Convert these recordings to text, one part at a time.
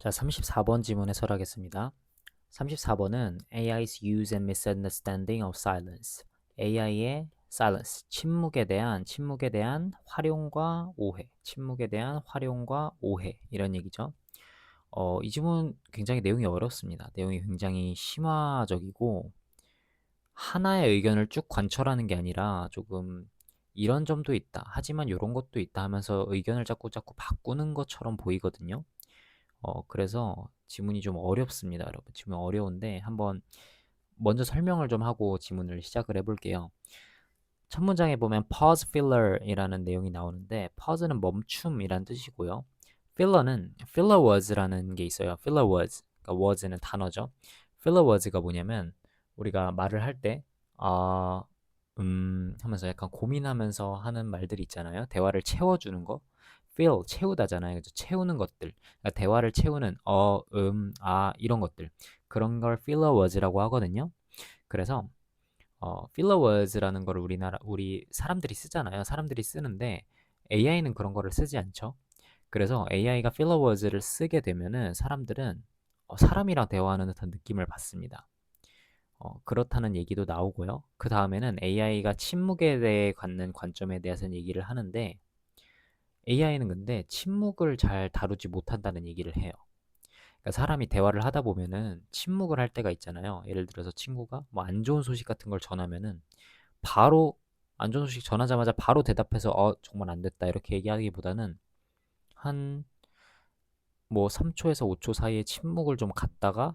자, 34번 지문 해설하겠습니다. 34번은 AI's use and misunderstanding of silence. AI의 silence, 침묵에 대한 활용과 오해, 침묵에 대한 활용과 오해 이런 얘기죠. 이 지문 굉장히 내용이 어렵습니다. 내용이 굉장히 심화적이고 하나의 의견을 쭉 관철하는 게 아니라 조금 이런 점도 있다. 하지만 이런 것도 있다 하면서 의견을 자꾸 바꾸는 것처럼 보이거든요. 그래서 지문이 좀 어렵습니다, 여러분. 지문 어려운데 한번 먼저 설명을 좀 하고 지문을 시작을 해볼게요. 첫 문장에 보면 pause filler이라는 내용이 나오는데 pause는 멈춤이란 뜻이고요. filler words라는 게 있어요. filler words, 그러니까 words는 단어죠. filler words가 뭐냐면 우리가 말을 할 때 하면서 약간 고민하면서 하는 말들이 있잖아요. 대화를 채워주는 거. fill, 채우다잖아요. 그죠? 채우는 것들. 그러니까 대화를 채우는 이런 것들. 그런 걸 filler words라고 하거든요. 그래서 filler words라는 걸 우리 사람들이 쓰잖아요. 사람들이 쓰는데 AI는 그런 거를 쓰지 않죠. 그래서 AI가 filler words를 쓰게 되면은 사람들은 사람이랑 대화하는 듯한 느낌을 받습니다. 그렇다는 얘기도 나오고요. 그 다음에는 AI가 침묵에 대해 갖는 관점에 대해서는 얘기를 하는데 AI는 근데 침묵을 잘 다루지 못한다는 얘기를 해요. 그러니까 사람이 대화를 하다 보면은 침묵을 할 때가 있잖아요. 예를 들어서 친구가 뭐 안 좋은 소식 같은 걸 전하면은 바로 안 좋은 소식 전하자마자 바로 대답해서 정말 안 됐다 이렇게 얘기하기보다는 한 뭐 3초에서 5초 사이에 침묵을 좀 갖다가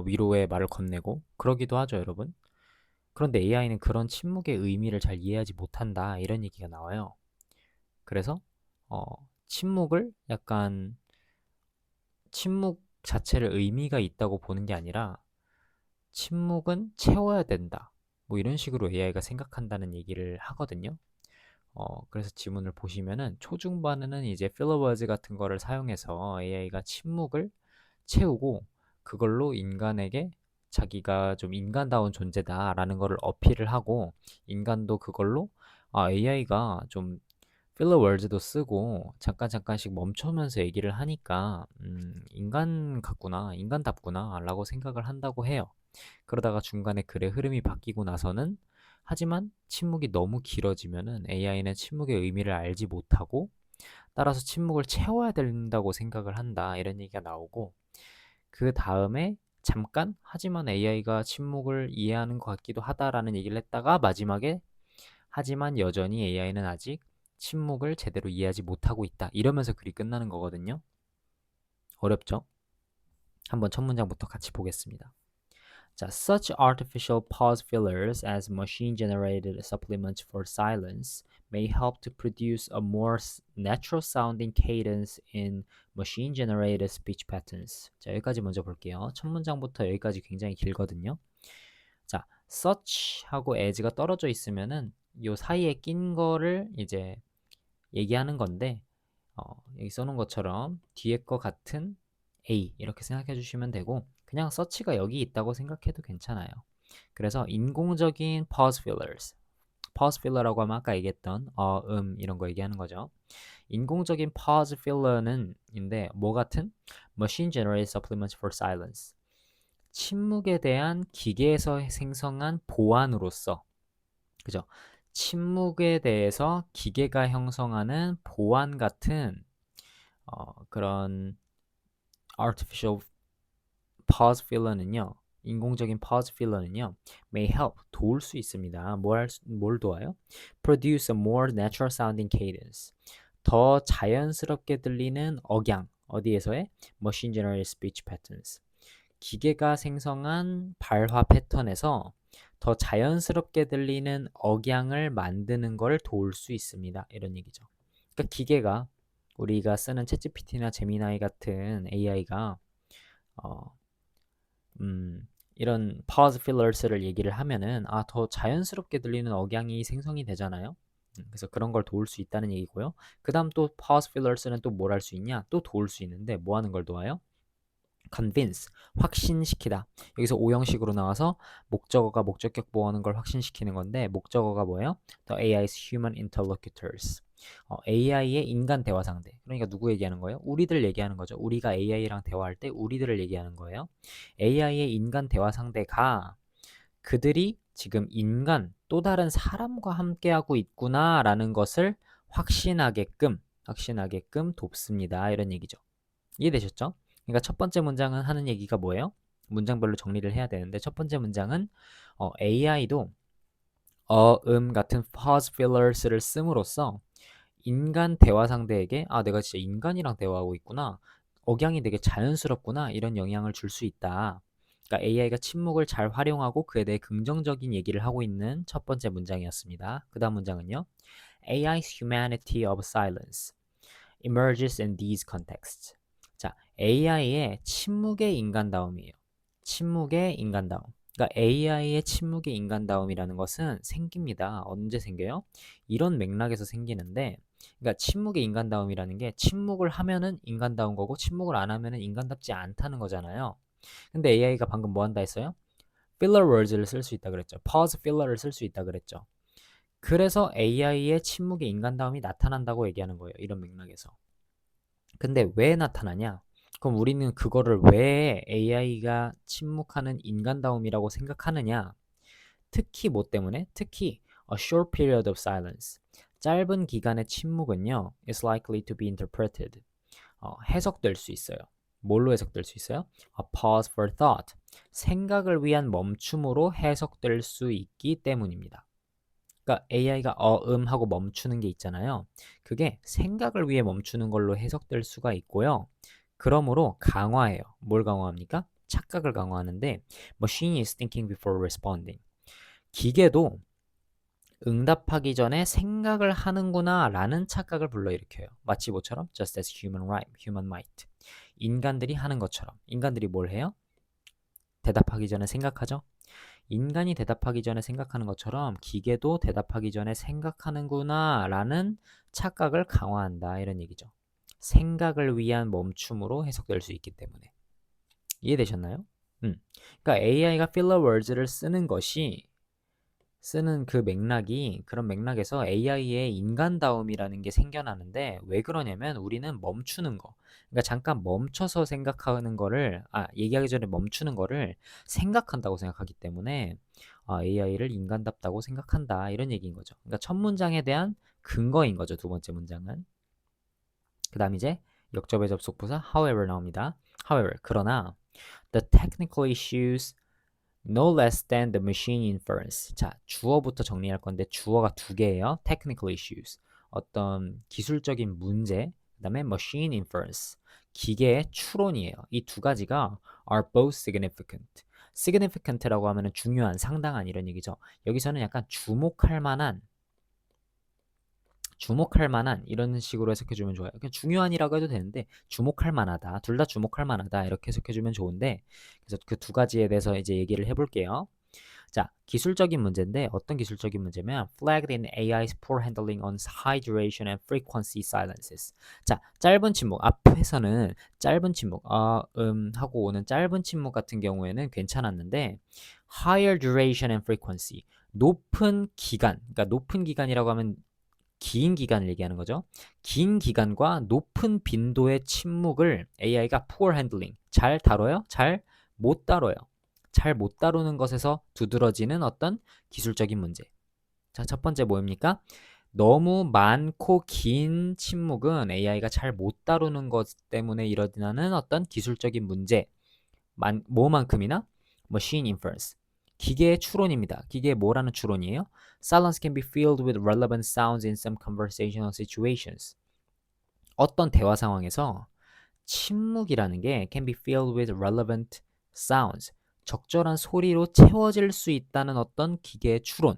위로의 말을 건네고 그러기도 하죠, 여러분. 그런데 AI는 그런 침묵의 의미를 잘 이해하지 못한다 이런 얘기가 나와요. 그래서 어, 침묵을 약간 침묵 자체를 의미가 있다고 보는 게 아니라 침묵은 채워야 된다. 뭐 이런 식으로 AI가 생각한다는 얘기를 하거든요. 그래서 지문을 보시면은 초중반에는 이제 필러워즈 같은 거를 사용해서 AI가 침묵을 채우고 그걸로 인간에게 자기가 좀 인간다운 존재다라는 거를 어필을 하고 인간도 그걸로 AI가 좀 필러 월즈도 쓰고 잠깐씩 멈추면서 얘기를 하니까 인간 같구나, 인간답구나 라고 생각을 한다고 해요. 그러다가 중간에 글의 흐름이 바뀌고 나서는 하지만 침묵이 너무 길어지면은 AI는 침묵의 의미를 알지 못하고 따라서 침묵을 채워야 된다고 생각을 한다 이런 얘기가 나오고 그 다음에 잠깐 하지만 AI가 침묵을 이해하는 것 같기도 하다라는 얘기를 했다가 마지막에 하지만 여전히 AI는 아직 침묵을 제대로 이해하지 못하고 있다 이러면서 글이 끝나는 거거든요. 어렵죠? 한번 첫 문장부터 같이 보겠습니다. 자, such artificial pause fillers as machine-generated supplements for silence may help to produce a more natural-sounding cadence in machine-generated speech patterns. 자, 여기까지 먼저 볼게요. 첫 문장부터 여기까지 굉장히 길거든요. 자, such하고 as가 떨어져 있으면은 요 사이에 낀 거를 이제 얘기하는 건데 여기 써놓은 것처럼 뒤에 거 같은 A 이렇게 생각해 주시면 되고 그냥 서치가 여기 있다고 생각해도 괜찮아요. 그래서 인공적인 pause filler라고 하면 아까 얘기했던 이런 거 얘기하는 거죠. 인공적인 pause filler는인데 뭐 같은 machine generated supplements for silence 침묵에 대한 기계에서 생성한 보완으로서 그죠? 침묵에 대해서 기계가 형성하는 보완 같은 그런 artificial pause filler는요. 인공적인 pause filler는요. may help 도울 수 있습니다. 뭘 도와요? produce a more natural sounding cadence. 더 자연스럽게 들리는 억양. 어디에서의? machine generated speech patterns. 기계가 생성한 발화 패턴에서 더 자연스럽게 들리는 억양을 만드는 걸 도울 수 있습니다. 이런 얘기죠. 그러니까 기계가 우리가 쓰는 챗GPT나 제미나이 같은 AI가 이런 pause fillers를 얘기를 하면은 더 자연스럽게 들리는 억양이 생성이 되잖아요. 그래서 그런 걸 도울 수 있다는 얘기고요. 그 다음 또 pause fillers는 또 뭘 할 수 있냐? 또 도울 수 있는데 뭐 하는 걸 도와요? convince, 확신시키다. 여기서 오형식으로 나와서 목적어가 목적격 보호하는 걸 확신시키는 건데 목적어가 뭐예요? The AI's human interlocutors. AI의 인간 대화 상대. 그러니까 누구 얘기하는 거예요? 우리들 얘기하는 거죠. 우리가 AI랑 대화할 때 우리들을 얘기하는 거예요. AI의 인간 대화 상대가 그들이 지금 인간 또 다른 사람과 함께하고 있구나라는 것을 확신하게끔 돕습니다. 이런 얘기죠. 이해되셨죠? 그러니까 첫 번째 문장은 하는 얘기가 뭐예요? 문장별로 정리를 해야 되는데 첫 번째 문장은 AI도 같은 pause fillers를 씀으로써 인간 대화 상대에게 내가 진짜 인간이랑 대화하고 있구나. 억양이 되게 자연스럽구나. 이런 영향을 줄 수 있다. 그러니까 AI가 침묵을 잘 활용하고 그에 대해 긍정적인 얘기를 하고 있는 첫 번째 문장이었습니다. 그 다음 문장은요. AI's humanity of silence emerges in these contexts. 자, AI의 침묵의 인간다움이에요. 침묵의 인간다움. 그러니까 AI의 침묵의 인간다움이라는 것은 생깁니다. 언제 생겨요? 이런 맥락에서 생기는데, 그러니까 침묵의 인간다움이라는 게 침묵을 하면은 인간다운 거고 침묵을 안 하면은 인간답지 않다는 거잖아요. 근데 AI가 방금 뭐 한다 했어요? filler words를 쓸 수 있다 그랬죠. pause filler를 쓸 수 있다 그랬죠. 그래서 AI의 침묵의 인간다움이 나타난다고 얘기하는 거예요. 이런 맥락에서. 근데 왜 나타나냐? 그럼 우리는 그거를 왜 AI가 침묵하는 인간다움이라고 생각하느냐? 특히 뭐 때문에? 특히 a short period of silence. 짧은 기간의 침묵은요, is likely to be interpreted. 해석될 수 있어요. 뭘로 해석될 수 있어요? A pause for thought. 생각을 위한 멈춤으로 해석될 수 있기 때문입니다. 그러니까 AI가 하고 멈추는 게 있잖아요. 그게 생각을 위해 멈추는 걸로 해석될 수가 있고요. 그러므로 강화해요. 뭘 강화합니까? 착각을 강화하는데 Machine is thinking before responding. 기계도 응답하기 전에 생각을 하는구나 라는 착각을 불러일으켜요. 마치 뭐처럼? Just as human might. 인간들이 하는 것처럼. 인간들이 뭘 해요? 대답하기 전에 생각하죠? 인간이 대답하기 전에 생각하는 것처럼 기계도 대답하기 전에 생각하는구나 라는 착각을 강화한다 이런 얘기죠. 생각을 위한 멈춤으로 해석될 수 있기 때문에. 이해되셨나요? 그러니까 AI가 filler words를 쓰는 그 맥락이 그런 맥락에서 AI의 인간다움이라는 게 생겨나는데 왜 그러냐면 우리는 멈추는 거 그러니까 잠깐 멈춰서 생각하는 거를 얘기하기 전에 멈추는 거를 생각한다고 생각하기 때문에 AI를 인간답다고 생각한다 이런 얘기인 거죠. 그러니까 첫 문장에 대한 근거인 거죠. 두 번째 문장은. 그 다음 이제 역접의 접속부사 however 나옵니다. however 그러나 the technical issues no less than the machine inference. 자, 주어부터 정리할 건데 주어가 두 개예요. technical issues. 어떤 기술적인 문제, 그다음에 machine inference. 기계의 추론이에요. 이 두 가지가 are both significant. significant라고 하면은 중요한, 상당한 이런 얘기죠. 여기서는 약간 주목할 만한 이런 식으로 해석해주면 좋아요. 그냥 중요한이라고 해도 되는데 주목할 만하다. 둘 다 주목할 만하다. 이렇게 해석해주면 좋은데 그래서 그 두 가지에 대해서 이제 얘기를 해볼게요. 자, 기술적인 문제인데 어떤 기술적인 문제면 flagged in AI's poor handling on high duration and frequency silences. 자, 짧은 침묵. 앞에서는 짧은 침묵 하고 오는 짧은 침묵 같은 경우에는 괜찮았는데 higher duration and frequency. 높은 기간. 그러니까 높은 기간이라고 하면 긴 기간을 얘기하는 거죠. 긴 기간과 높은 빈도의 침묵을 AI가 poor handling, 잘 다뤄요? 잘 못 다뤄요. 잘 못 다루는 것에서 두드러지는 어떤 기술적인 문제. 자, 첫 번째 뭐입니까? 너무 많고 긴 침묵은 AI가 잘 못 다루는 것 때문에 일어나는 어떤 기술적인 문제. 뭐만큼이나? Machine inference. 기계의 추론입니다. 기계의 뭐라는 추론이에요? Silence can be filled with relevant sounds in some conversational situations. 어떤 대화 상황에서 침묵이라는 게 can be filled with relevant sounds. 적절한 소리로 채워질 수 있다는 어떤 기계의 추론.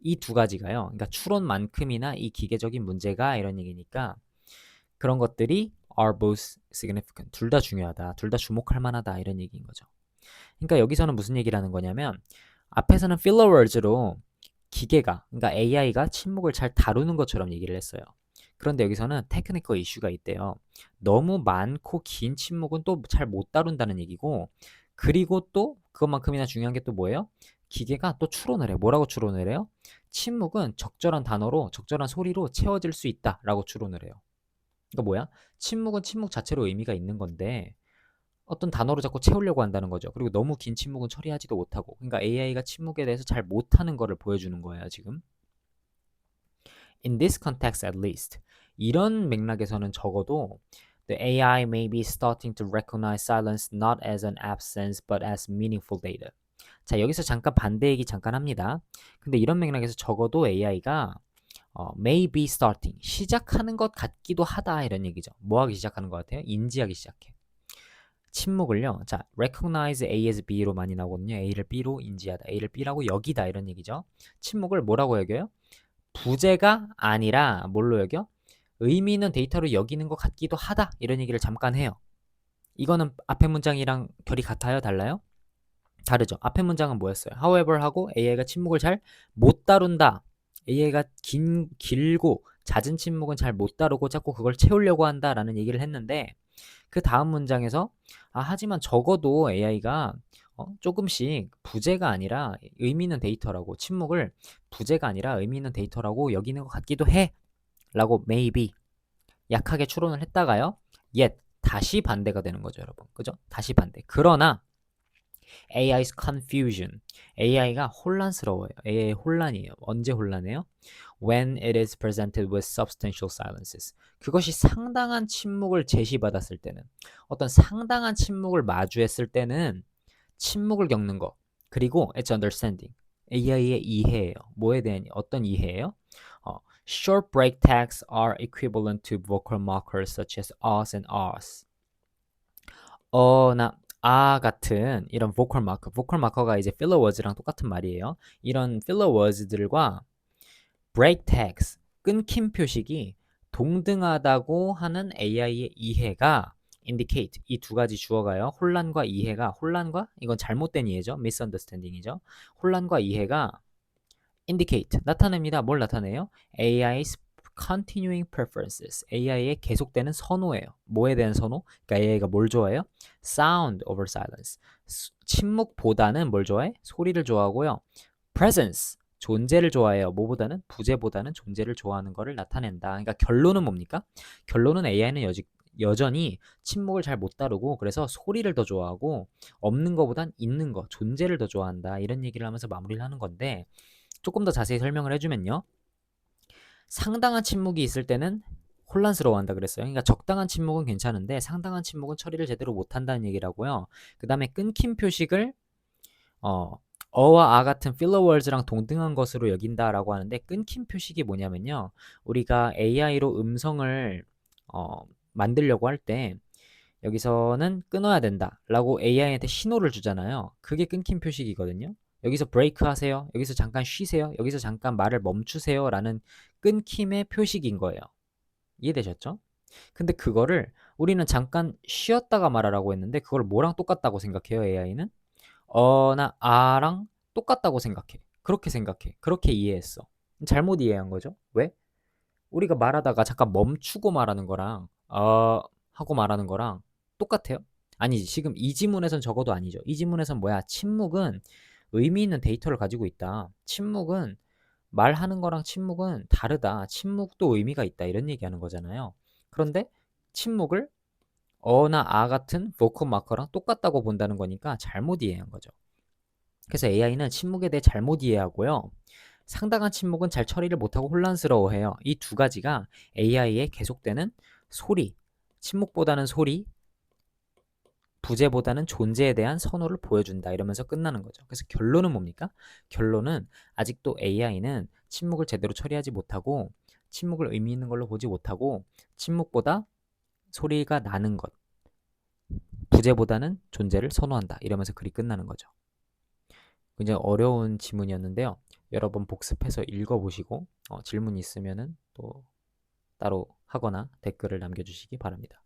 이 두 가지가요. 그러니까 추론만큼이나 이 기계적인 문제가 이런 얘기니까 그런 것들이 are both significant. 둘 다 중요하다. 둘 다 주목할 만하다. 이런 얘기인 거죠. 그러니까 여기서는 무슨 얘기를 하는 거냐면 앞에서는 filler words로 기계가, 그러니까 AI가 침묵을 잘 다루는 것처럼 얘기를 했어요. 그런데 여기서는 테크니컬 이슈가 있대요. 너무 많고 긴 침묵은 또 잘 못 다룬다는 얘기고, 그리고 또 그것만큼이나 중요한 게 또 뭐예요? 기계가 또 추론을 해요. 뭐라고 추론을 해요? 침묵은 적절한 단어로, 적절한 소리로 채워질 수 있다라고 추론을 해요. 그러니까 뭐야? 침묵은 침묵 자체로 의미가 있는 건데 어떤 단어로 자꾸 채우려고 한다는 거죠. 그리고 너무 긴 침묵은 처리하지도 못하고. 그러니까 AI가 침묵에 대해서 잘 못하는 거를 보여주는 거예요, 지금. In this context at least. 이런 맥락에서는 적어도 the AI may be starting to recognize silence not as an absence but as meaningful data. 자, 여기서 잠깐 반대 얘기 잠깐 합니다. 근데 이런 맥락에서 적어도 AI가 may be starting, 시작하는 것 같기도 하다 이런 얘기죠. 뭐 하기 시작하는 것 같아요? 인지하기 시작해. 침묵을요. 자, recognize A as B로 많이 나오거든요. A를 B로 인지하다. A를 B라고 여기다 이런 얘기죠. 침묵을 뭐라고 여겨요? 부재가 아니라 뭘로 여겨? 의미 있는 데이터로 여기는 것 같기도 하다. 이런 얘기를 잠깐 해요. 이거는 앞에 문장이랑 결이 같아요? 달라요? 다르죠. 앞에 문장은 뭐였어요? However 하고 AI가 침묵을 잘 못 다룬다. AI가 길고 잦은 침묵은 잘 못 다루고 자꾸 그걸 채우려고 한다라는 얘기를 했는데 그 다음 문장에서 하지만 적어도 AI가 조금씩 부재가 아니라 의미 있는 데이터라고 침묵을 부재가 아니라 의미 있는 데이터라고 여기는 것 같기도 해 라고 maybe 약하게 추론을 했다가요. yet 다시 반대가 되는 거죠, 여러분. 그죠? 다시 반대. 그러나 AI's confusion. AI가 혼란스러워요. AI 혼란이에요. 언제 혼란해요? When it is presented with substantial silences. 그것이 상당한 침묵을 제시받았을 때는, 어떤 상당한 침묵을 마주했을 때는 침묵을 겪는 거. 그리고 its understanding. AI의 이해예요. 뭐에 대한 어떤 이해예요? Short break tags are equivalent to vocal markers such as us and ours. 나 같은 이런 vocal marker가 이제 filler words랑 똑같은 말이에요. 이런 filler words들과 break tags, 끊김 표식이 동등하다고 하는 AI의 이해가 indicate, 이 두 가지 주어가요. 혼란과 이해가, 혼란과 이건 잘못된 이해죠. misunderstanding이죠. 혼란과 이해가 indicate, 나타냅니다. 뭘 나타내요? AI's continuing preferences, AI의 계속되는 선호예요. 뭐에 대한 선호? 그러니까 AI가 뭘 좋아해요? Sound over silence, 침묵보다는 뭘 좋아해? 소리를 좋아하고요. Presence, 존재를 좋아해요. 뭐보다는? 부재보다는 존재를 좋아하는 것을 나타낸다. 그러니까 결론은 뭡니까? 결론은 AI는 여전히 침묵을 잘 못 다루고 그래서 소리를 더 좋아하고 없는 것보단 있는 거, 존재를 더 좋아한다. 이런 얘기를 하면서 마무리를 하는 건데 조금 더 자세히 설명을 해주면요. 상당한 침묵이 있을 때는 혼란스러워한다 그랬어요. 그러니까 적당한 침묵은 괜찮은데 상당한 침묵은 처리를 제대로 못한다는 얘기라고요. 그 다음에 끊김 표식을 어와 같은 필러 월즈랑 동등한 것으로 여긴다라고 하는데 끊김 표식이 뭐냐면요. 우리가 AI로 음성을 만들려고 할 때 여기서는 끊어야 된다라고 AI한테 신호를 주잖아요. 그게 끊김 표식이거든요. 여기서 브레이크 하세요. 여기서 잠깐 쉬세요. 여기서 잠깐 말을 멈추세요. 라는 끊김의 표식인 거예요. 이해되셨죠? 근데 그거를 우리는 잠깐 쉬었다가 말하라고 했는데 그걸 뭐랑 똑같다고 생각해요, AI는? 나 아랑 똑같다고 생각해. 그렇게 생각해. 그렇게 이해했어. 잘못 이해한 거죠. 왜? 우리가 말하다가 잠깐 멈추고 말하는 거랑 하고 말하는 거랑 똑같아요? 아니지. 지금 이 지문에선 적어도 아니죠. 이 지문에선 뭐야? 침묵은 의미 있는 데이터를 가지고 있다. 침묵은 말하는 거랑 침묵은 다르다. 침묵도 의미가 있다. 이런 얘기하는 거잖아요. 그런데 침묵을 어나 같은 vocal marker랑 똑같다고 본다는 거니까 잘못 이해한 거죠. 그래서 AI는 침묵에 대해 잘못 이해하고요. 상당한 침묵은 잘 처리를 못하고 혼란스러워해요. 이 두 가지가 AI의 계속되는 소리, 침묵보다는 소리, 부재보다는 존재에 대한 선호를 보여준다. 이러면서 끝나는 거죠. 그래서 결론은 뭡니까? 결론은 아직도 AI는 침묵을 제대로 처리하지 못하고 침묵을 의미 있는 걸로 보지 못하고 침묵보다 소리가 나는 것, 부재보다는 존재를 선호한다. 이러면서 글이 끝나는 거죠. 굉장히 어려운 지문이었는데요. 여러 번 복습해서 읽어보시고 질문 있으면은 또 따로 하거나 댓글을 남겨주시기 바랍니다.